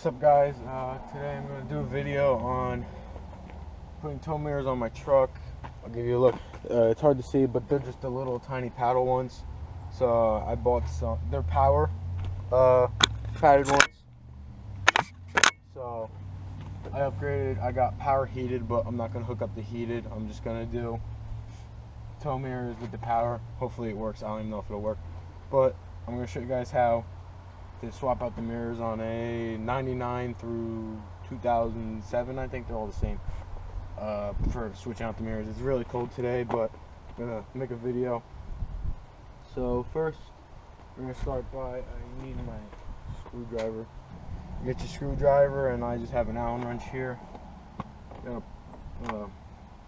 What's up, guys? Today I'm going to do a video on putting tow mirrors on my truck. I'll give you a look. It's hard to see, but they're just the little tiny paddle ones. So I bought some. They're power padded ones. So I upgraded. I got power heated, but I'm not going to hook up the heated. I'm just going to do tow mirrors with the power. Hopefully it works. I don't even know if it'll work, but I'm going to show you guys how to swap out the mirrors on a 99 through 2007. I think they're all the same. For switching out the mirrors. It's really cold today, but I'm gonna make a video. So first, we're gonna start by I need my screwdriver. Get your screwdriver, and I just have an Allen wrench here. Gonna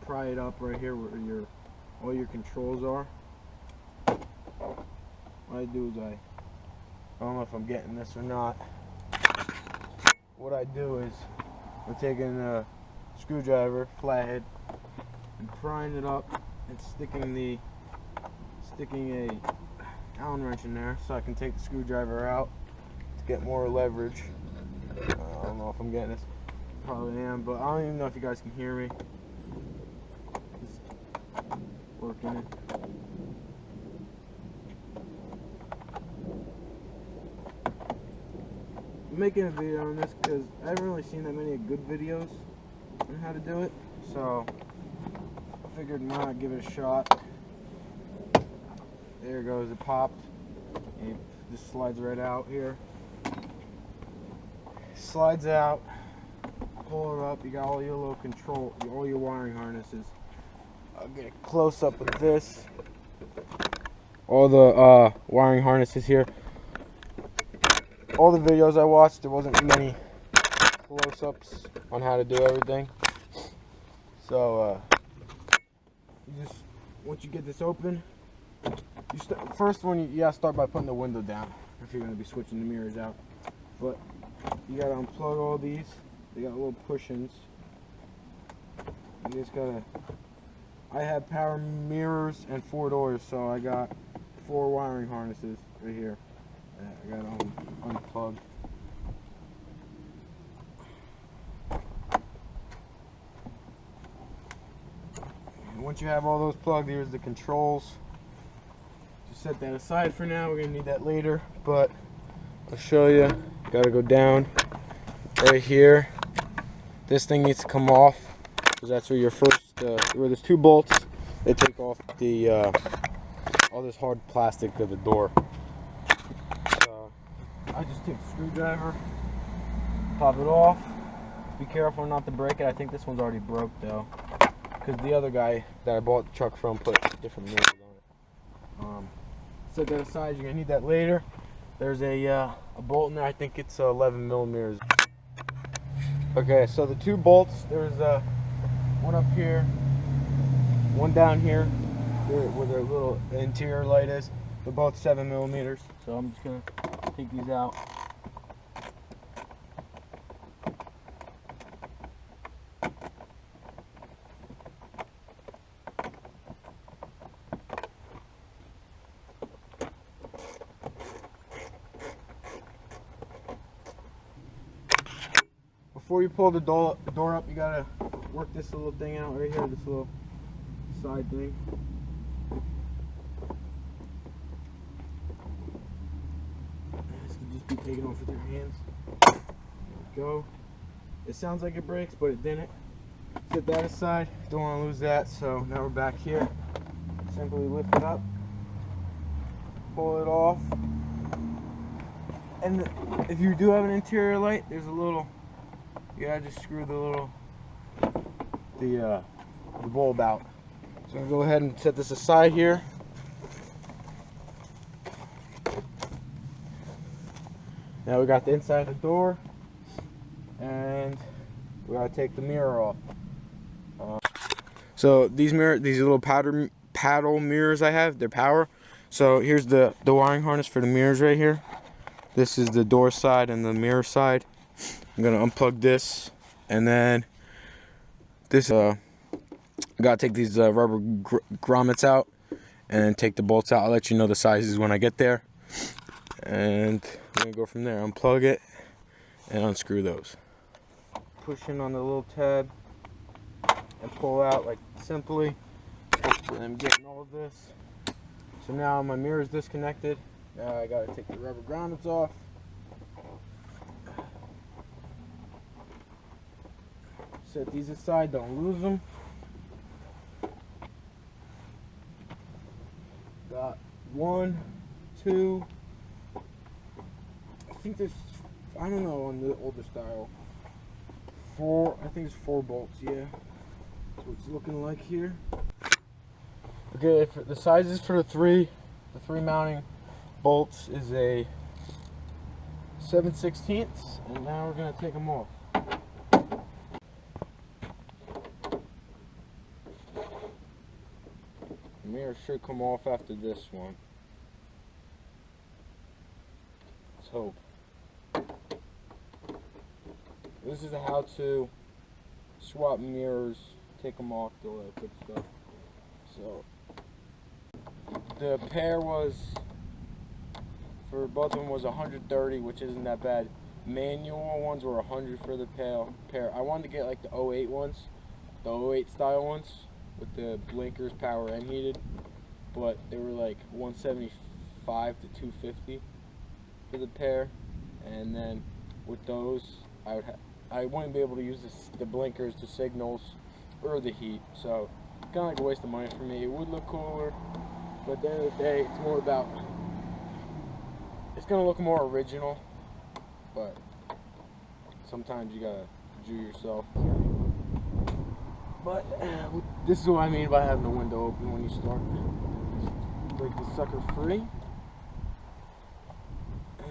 pry it up right here where all your controls are. What I do is I don't know if I'm getting this or not. What I do is I'm taking a screwdriver, flathead, and prying it up and sticking a Allen wrench in there so I can take the screwdriver out to get more leverage. I don't know if I'm getting this. Probably am, but I don't even know if you guys can hear me. Just working it. I'm making a video on this because I haven't really seen that many good videos on how to do it, so I figured why not give it a shot. There it goes, it popped. It just slides right out here. Slides out, pull it up, you got all your little control, all your wiring harnesses. I'll get a close up of this. All the wiring harnesses here. All the videos I watched, there wasn't many close-ups on how to do everything. So you just, once you get this open, first one you gotta start by putting the window down if you're gonna be switching the mirrors out. But you gotta unplug all these. They got little push-ins. You just gotta. I have power mirrors and 4 doors, so I got 4 wiring harnesses right here. I got them unplugged. And once you have all those plugged, here's the controls. Just set that aside for now. We're gonna need that later, but I'll show you. Gotta go down right here. This thing needs to come off because that's where your first. Where there's 2 bolts, they take off the all this hard plastic of the door. I just take the screwdriver, pop it off. Be careful not to break it. I think this one's already broke though, because the other guy that I bought the truck from put different mirrors on it. Set that aside. You're gonna need that later. There's a bolt in there. I think it's 11 millimeters. Okay, so the 2 bolts. There's one up here, one down here, where the little interior light is. They're both 7 millimeters. So I'm just gonna take these out. Before you pull the door up, you gotta work this little thing out right here, this little side thing. Be taken off with your hands. There we go. It sounds like it breaks, but it didn't. Set that aside. Don't want to lose that. So now we're back here. Simply lift it up, pull it off, and if you do have an interior light, there's a little. You gotta just screw the little the bulb out. So I'm gonna go ahead and set this aside here. Now we got the inside of the door, and we gotta take the mirror off. So these little paddle mirrors I have, they're power. So here's the wiring harness for the mirrors right here. This is the door side and the mirror side. I'm gonna unplug this, and then this. Gotta take these rubber grommets out and take the bolts out. I'll let you know the sizes when I get there. And I'm gonna go from there. Unplug it, and unscrew those. Push in on the little tab and pull out like simply. Hopefully I'm getting all of this. So now my mirror is disconnected. Now I gotta take the rubber grommets off. Set these aside, don't lose them. Got 1, 2, I think there's, I don't know on the older style, 4, I think it's 4 bolts, yeah. That's what it's looking like here. Okay, for the sizes for the three mounting bolts is a 7/16, and now we're gonna take them off. The mirror should come off after this one. Let's hope. This is how to swap mirrors, take them off, all that good stuff. So the pair was, for both of them, was 130, which isn't that bad. Manual ones were 100 for the pair. I wanted to get like the 08 ones, the 08 style ones with the blinkers, power and heated, but they were like 175 to 250 for the pair. And then with those, I wouldn't be able to use the blinkers, the signals, or the heat. So kind of like a waste of money for me. It would look cooler, but at the end of the day, it's more about, it's gonna look more original, but sometimes you gotta do yourself. But this is what I mean by having the window open when you start. Just break the sucker free,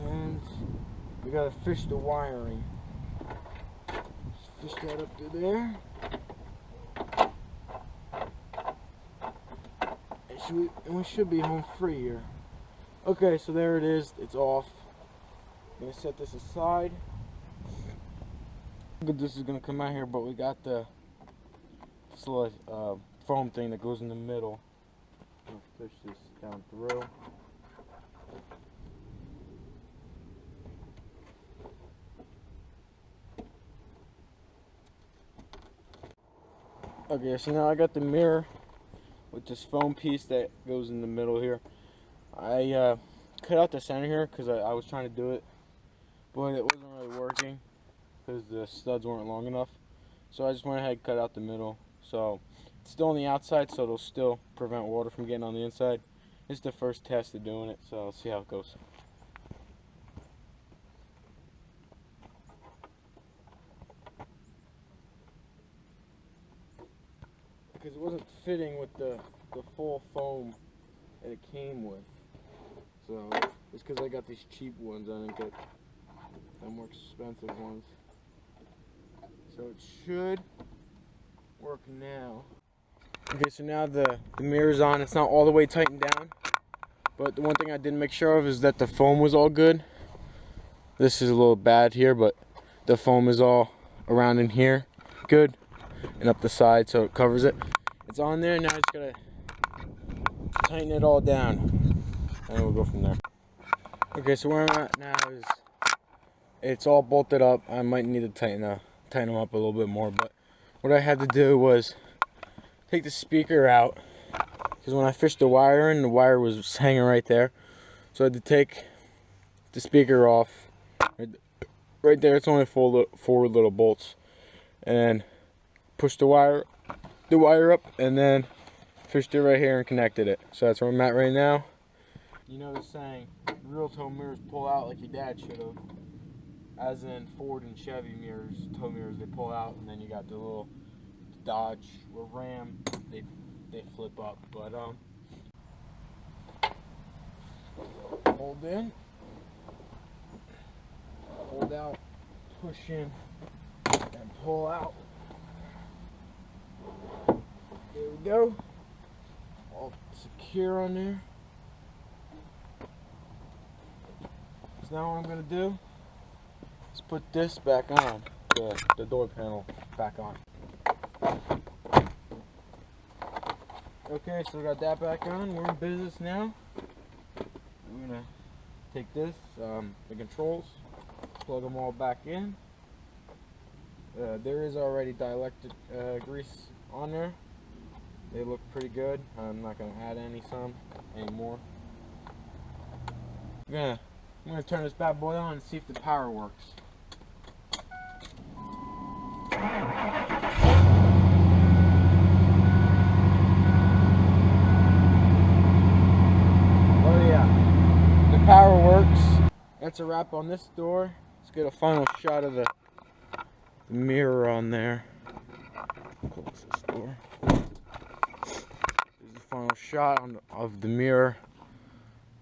and we gotta fish the wiring. Just fish that up to there. And we should be home free here. Okay, so there it is. It's off. I'm gonna set this aside. This is gonna come out here, but we got this little foam thing that goes in the middle. I'll push this down through. Okay, so now I got the mirror with this foam piece that goes in the middle here. I cut out the center here because I was trying to do it, but it wasn't really working because the studs weren't long enough. So I just went ahead and cut out the middle. So it's still on the outside, so it'll still prevent water from getting on the inside. It's the first test of doing it, so I'll see how it goes. Because it wasn't fitting with the full foam that it came with. So it's because I got these cheap ones, I didn't get the more expensive ones. So it should work now. Okay, so now the mirror's on. It's not all the way tightened down, but the one thing I didn't make sure of is that the foam was all good. This is a little bad here, but the foam is all around in here good, and up the side, so it covers it. It's on there. Now I just gotta tighten it all down, and we'll go from there. Okay, so where I'm at now is it's all bolted up. I might need to tighten them up a little bit more, but what I had to do was take the speaker out, because when I fished the wire in, the wire was hanging right there. So I had to take the speaker off. Right there, it's only four little bolts, and push the wire up, and then fished it right here and connected it. So that's where I'm at right now. You know the saying, real tow mirrors pull out like your dad should have. As in Ford and Chevy mirrors, tow mirrors, they pull out, and then you got the little Dodge or Ram, they flip up. But hold in, hold out, push in, and pull out. There we go. All secure on there. So now what I'm gonna do is put this back on, the door panel back on. Okay, so we got that back on. We're in business now. I'm gonna take this, the controls, plug them all back in. There is already dielectric grease on there. They look pretty good. I'm not going to add anymore. I'm gonna turn this bad boy on and see if the power works. Oh yeah, the power works. That's a wrap on this door. Let's get a final shot of the mirror on there. Close this door. Here's the final shot of the mirror.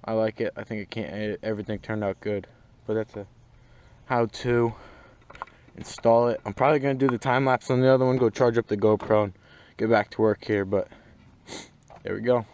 I like it. I think everything turned out good. But that's a how to install it. I'm probably going to do the time lapse on the other one, go charge up the GoPro and get back to work here. But there we go.